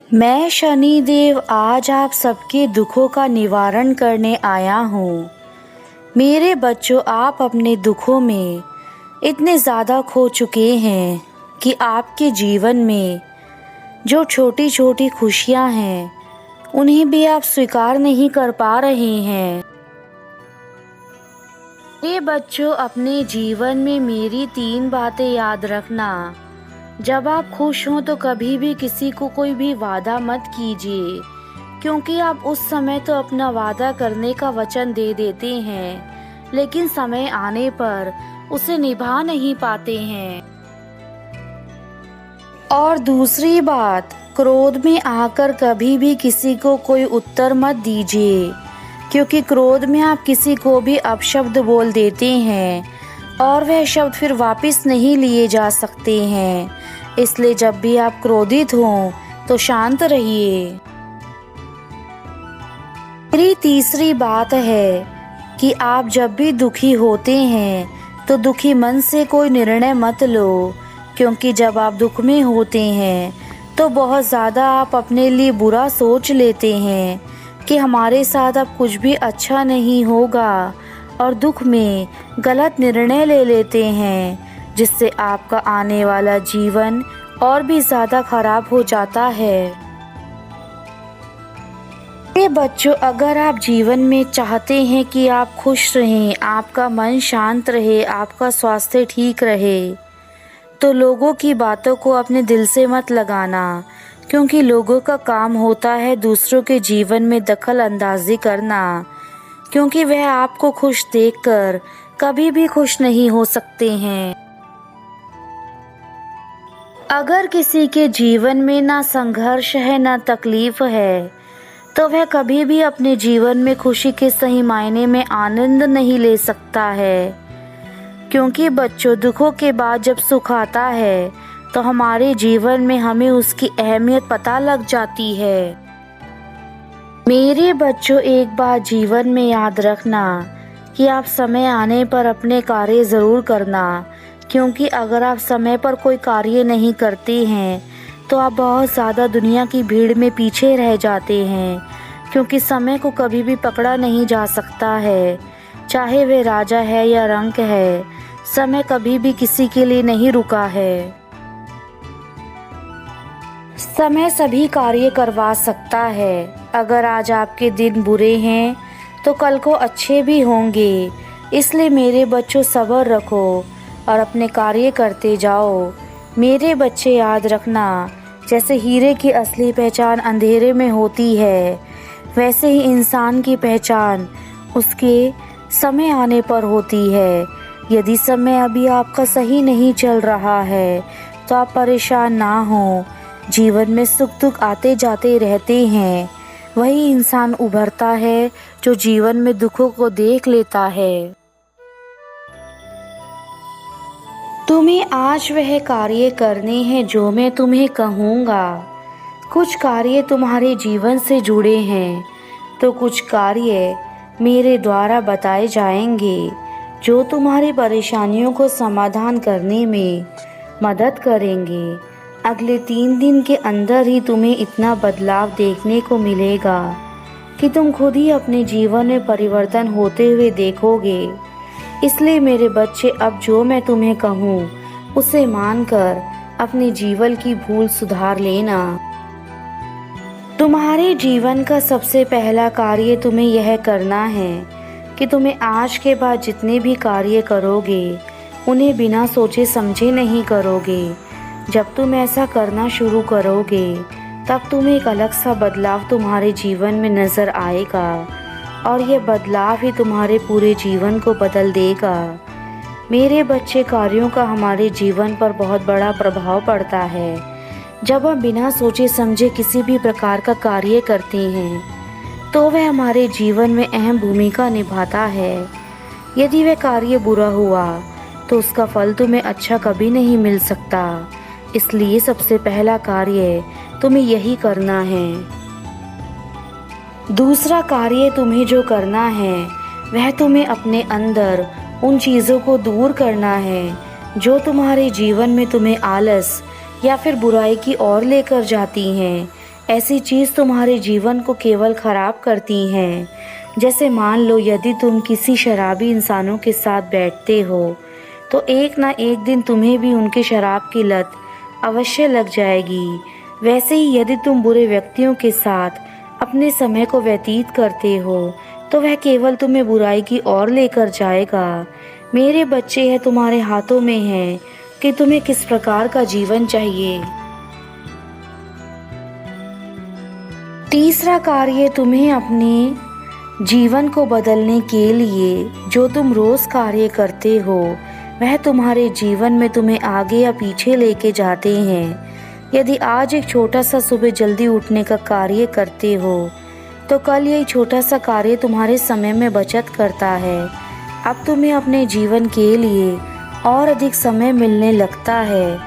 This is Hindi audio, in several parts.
मैं शनिदेव आज आप सबके दुखों का निवारण करने आया हूँ। मेरे बच्चों, आप अपने दुखों में इतने ज़्यादा खो चुके हैं कि आपके जीवन में जो छोटी छोटी खुशियाँ हैं उन्हें भी आप स्वीकार नहीं कर पा रहे हैं। मेरे बच्चों, अपने जीवन में मेरी 3 बातें याद रखना। जब आप खुश हों तो कभी भी किसी को कोई भी वादा मत कीजिए, क्योंकि आप उस समय तो अपना वादा करने का वचन दे देते हैं, लेकिन समय आने पर उसे निभा नहीं पाते हैं। और दूसरी बात, क्रोध में आकर कभी भी किसी को कोई उत्तर मत दीजिए, क्योंकि क्रोध में आप किसी को भी अपशब्द बोल देते हैं और वह शब्द फिर वापस नहीं लिए जा सकते हैं। इसलिए जब भी आप क्रोधित हों तो शांत रहिए। मेरी तीसरी बात है कि आप जब भी दुखी होते हैं तो दुखी मन से कोई निर्णय मत लो, क्योंकि जब आप दुख में होते हैं तो बहुत ज़्यादा आप अपने लिए बुरा सोच लेते हैं कि हमारे साथ अब कुछ भी अच्छा नहीं होगा, और दुख में गलत निर्णय ले लेते हैं, जिससे आपका आने वाला जीवन और भी ज़्यादा खराब हो जाता है। मेरे बच्चों, अगर आप जीवन में चाहते हैं कि आप खुश रहें, आपका मन शांत रहे, आपका स्वास्थ्य ठीक रहे, तो लोगों की बातों को अपने दिल से मत लगाना, क्योंकि लोगों का काम होता है दूसरों के जीवन में दखल अंदाजी करना, क्योंकि वह आपको खुश देखकर कभी भी खुश नहीं हो सकते हैं। अगर किसी के जीवन में ना संघर्ष है ना तकलीफ है, तो वह कभी भी अपने जीवन में खुशी के सही मायने में आनंद नहीं ले सकता है। क्योंकि बच्चों, दुखों के बाद जब सुख आता है तो हमारे जीवन में हमें उसकी अहमियत पता लग जाती है। मेरे बच्चों, एक बात जीवन में याद रखना कि आप समय आने पर अपने कार्य ज़रूर करना, क्योंकि अगर आप समय पर कोई कार्य नहीं करते हैं तो आप बहुत ज़्यादा दुनिया की भीड़ में पीछे रह जाते हैं, क्योंकि समय को कभी भी पकड़ा नहीं जा सकता है। चाहे वह राजा है या रंक है, समय कभी भी किसी के लिए नहीं रुका है। समय सभी कार्य करवा सकता है। अगर आज आपके दिन बुरे हैं तो कल को अच्छे भी होंगे। इसलिए मेरे बच्चों, सब्र रखो और अपने कार्य करते जाओ। मेरे बच्चे, याद रखना, जैसे हीरे की असली पहचान अंधेरे में होती है, वैसे ही इंसान की पहचान उसके समय आने पर होती है। यदि समय अभी आपका सही नहीं चल रहा है तो आप परेशान ना हो। जीवन में सुख दुख आते जाते रहते हैं। वही इंसान उभरता है जो जीवन में दुखों को देख लेता है। तुम्हें आज वह कार्य करने हैं जो मैं तुम्हें कहूँगा। कुछ कार्य तुम्हारे जीवन से जुड़े हैं तो कुछ कार्य मेरे द्वारा बताए जाएंगे जो तुम्हारी परेशानियों को समाधान करने में मदद करेंगे। अगले 3 दिन के अंदर ही तुम्हें इतना बदलाव देखने को मिलेगा कि तुम खुद ही अपने जीवन में परिवर्तन होते हुए देखोगे। इसलिए मेरे बच्चे, अब जो मैं तुम्हें कहूँ उसे मानकर अपने जीवन की भूल सुधार लेना। तुम्हारे जीवन का सबसे पहला कार्य तुम्हें यह करना है कि तुम्हें आज के बाद जितने भी कार्य करोगे उन्हें बिना सोचे समझे नहीं करोगे। जब तुम ऐसा करना शुरू करोगे तब तुम्हें एक अलग सा बदलाव तुम्हारे जीवन में नज़र आएगा, और यह बदलाव ही तुम्हारे पूरे जीवन को बदल देगा। मेरे बच्चे, कार्यों का हमारे जीवन पर बहुत बड़ा प्रभाव पड़ता है। जब हम बिना सोचे समझे किसी भी प्रकार का कार्य करते हैं तो वह हमारे जीवन में अहम भूमिका निभाता है। यदि वह कार्य बुरा हुआ तो उसका फल तुम्हें अच्छा कभी नहीं मिल सकता। इसलिए सबसे पहला कार्य तुम्हें यही करना है। दूसरा कार्य तुम्हें जो करना है वह तुम्हें अपने अंदर उन चीज़ों को दूर करना है जो तुम्हारे जीवन में तुम्हें आलस या फिर बुराई की ओर लेकर जाती हैं। ऐसी चीज़ तुम्हारे जीवन को केवल खराब करती हैं। जैसे मान लो यदि तुम किसी शराबी इंसानों के साथ बैठते हो तो एक ना एक दिन तुम्हें भी उनके शराब की लत अवश्य लग जाएगी। वैसे ही यदि तुम बुरे व्यक्तियों के साथ अपने समय को व्यतीत करते हो तो वह केवल तुम्हें बुराई की ओर लेकर जाएगा। मेरे बच्चे, यह तुम्हारे हाथों में है कि तुम्हें किस प्रकार का जीवन चाहिए। तीसरा कार्य, तुम्हें अपने जीवन को बदलने के लिए जो तुम रोज कार्य करते हो वह तुम्हारे जीवन में तुम्हें आगे या पीछे लेके जाते हैं। यदि आज एक छोटा सा सुबह जल्दी उठने का कार्य करते हो तो कल यही छोटा सा कार्य तुम्हारे समय में बचत करता है। अब तुम्हें अपने जीवन के लिए और अधिक समय मिलने लगता है।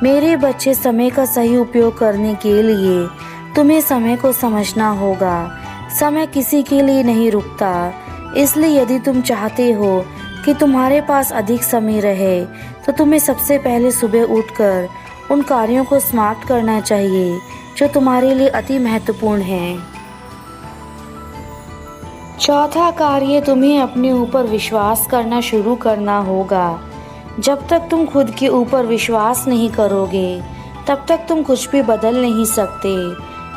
मेरे बच्चे, समय का सही उपयोग करने के लिए तुम्हें समय को समझना होगा। समय किसी के लिए नहीं रुकता, इसलिए यदि तुम चाहते हो कि तुम्हारे पास अधिक समय रहे तो तुम्हें सबसे पहले सुबह उठकर उन कार्यों को समाप्त करना चाहिए जो तुम्हारे लिए अति महत्वपूर्ण हैं। चौथा कार्य, तुम्हें अपने ऊपर विश्वास करना शुरू करना होगा। जब तक तुम खुद के ऊपर विश्वास नहीं करोगे तब तक तुम कुछ भी बदल नहीं सकते।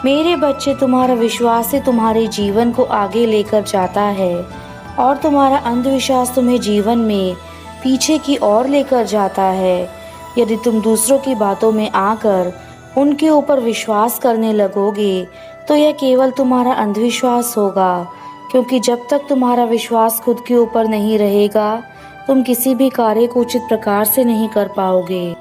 मेरे बच्चे, तुम्हारा विश्वास ही तुम्हारे जीवन को आगे लेकर जाता है और तुम्हारा अंधविश्वास तुम्हें जीवन में पीछे की ओर लेकर जाता है। यदि तुम दूसरों की बातों में आकर उनके ऊपर विश्वास करने लगोगे तो यह केवल तुम्हारा अंधविश्वास होगा, क्योंकि जब तक तुम्हारा विश्वास खुद के ऊपर नहीं रहेगा तुम किसी भी कार्य को उचित प्रकार से नहीं कर पाओगे।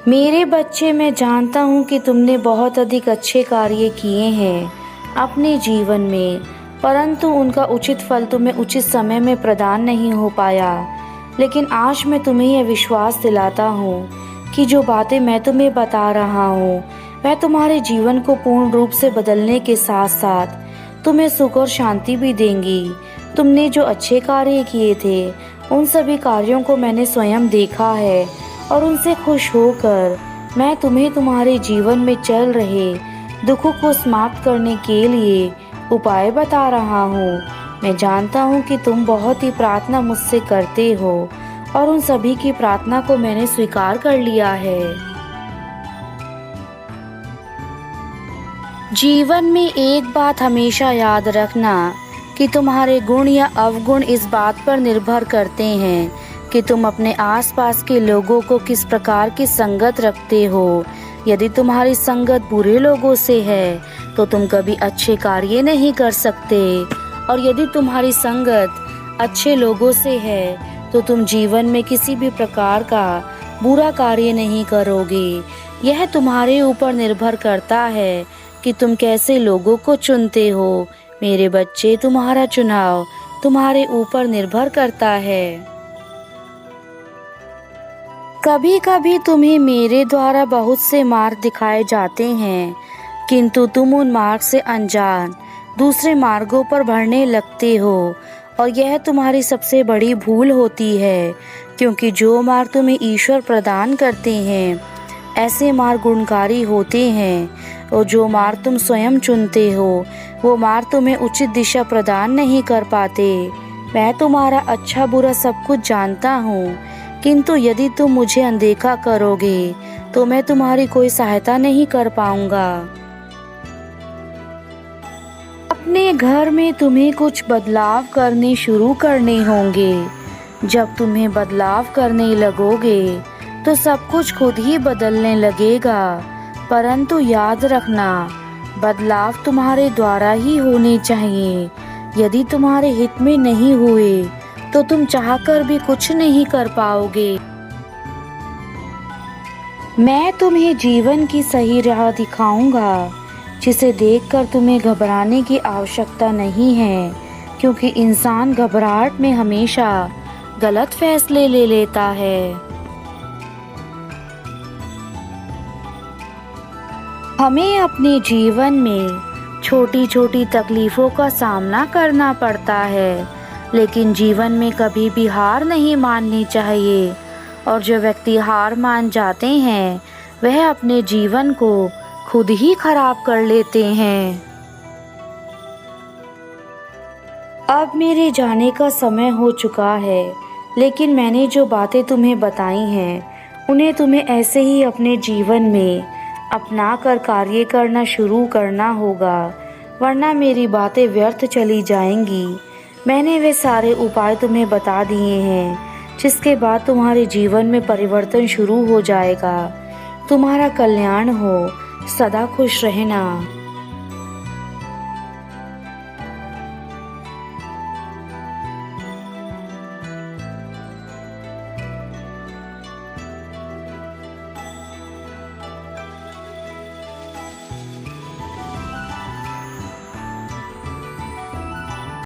मेरे बच्चे, मैं जानता हूँ कि तुमने बहुत अधिक अच्छे कार्य किए हैं अपने जीवन में, परंतु उनका उचित फल तुम्हें उचित समय में प्रदान नहीं हो पाया। लेकिन आज मैं तुम्हें यह विश्वास दिलाता हूँ कि जो बातें मैं तुम्हें बता रहा हूँ वह तुम्हारे जीवन को पूर्ण रूप से बदलने के साथ साथ तुम्हें सुख और शांति भी देंगी। तुमने जो अच्छे कार्य किए थे उन सभी कार्यों को मैंने स्वयं देखा है और उनसे खुश होकर मैं तुम्हें तुम्हारे जीवन में चल रहे दुखों को समाप्त करने के लिए उपाय बता रहा हूँ। मैं जानता हूँ कि तुम बहुत ही प्रार्थना मुझसे करते हो और उन सभी की प्रार्थना को मैंने स्वीकार कर लिया है। जीवन में एक बात हमेशा याद रखना कि तुम्हारे गुण या अवगुण इस बात पर निर्भर करते हैं कि तुम अपने आसपास के लोगों को किस प्रकार की संगत रखते हो। यदि तुम्हारी संगत बुरे लोगों से है तो तुम कभी अच्छे कार्य नहीं कर सकते, और यदि तुम्हारी संगत अच्छे लोगों से है तो तुम जीवन में किसी भी प्रकार का बुरा कार्य नहीं करोगे। यह तुम्हारे ऊपर निर्भर करता है कि तुम कैसे लोगों को चुनते हो। मेरे बच्चे, तुम्हारा चुनाव तुम्हारे ऊपर निर्भर करता है। कभी कभी तुम्हें मेरे द्वारा बहुत से मार्ग दिखाए जाते हैं, किंतु तुम उन मार्ग से अनजान दूसरे मार्गों पर बढ़ने लगते हो, और यह तुम्हारी सबसे बड़ी भूल होती है, क्योंकि जो मार्ग तुम्हें ईश्वर प्रदान करते हैं ऐसे मार्ग गुणकारी होते हैं, और जो मार्ग तुम स्वयं चुनते हो वो मार्ग तुम्हें उचित दिशा प्रदान नहीं कर पाते। मैं तुम्हारा अच्छा बुरा सब कुछ जानता हूँ, किंतु यदि तुम मुझे अनदेखा करोगे तो मैं तुम्हारी कोई सहायता नहीं कर पाऊंगा। अपने घर में तुम्हें कुछ बदलाव करने शुरू करने होंगे। जब तुम्हें बदलाव करने लगोगे तो सब कुछ खुद ही बदलने लगेगा, परंतु याद रखना बदलाव तुम्हारे द्वारा ही होने चाहिए। यदि तुम्हारे हित में नहीं हुए तो तुम चाहकर भी कुछ नहीं कर पाओगे। मैं तुम्हें जीवन की सही राह दिखाऊंगा, जिसे देखकर तुम्हें घबराने की आवश्यकता नहीं है, क्योंकि इंसान घबराहट में हमेशा गलत फैसले ले लेता है। हमें अपने जीवन में छोटी छोटी तकलीफों का सामना करना पड़ता है, लेकिन जीवन में कभी भी हार नहीं माननी चाहिए, और जो व्यक्ति हार मान जाते हैं वह अपने जीवन को खुद ही खराब कर लेते हैं। अब मेरे जाने का समय हो चुका है, लेकिन मैंने जो बातें तुम्हें बताई हैं उन्हें तुम्हें ऐसे ही अपने जीवन में अपना कर कार्य करना शुरू करना होगा, वरना मेरी बातें व्यर्थ चली जाएंगी। मैंने वे सारे उपाय तुम्हें बता दिए हैं, जिसके बाद तुम्हारे जीवन में परिवर्तन शुरू हो जाएगा। तुम्हारा कल्याण हो, सदा खुश रहना।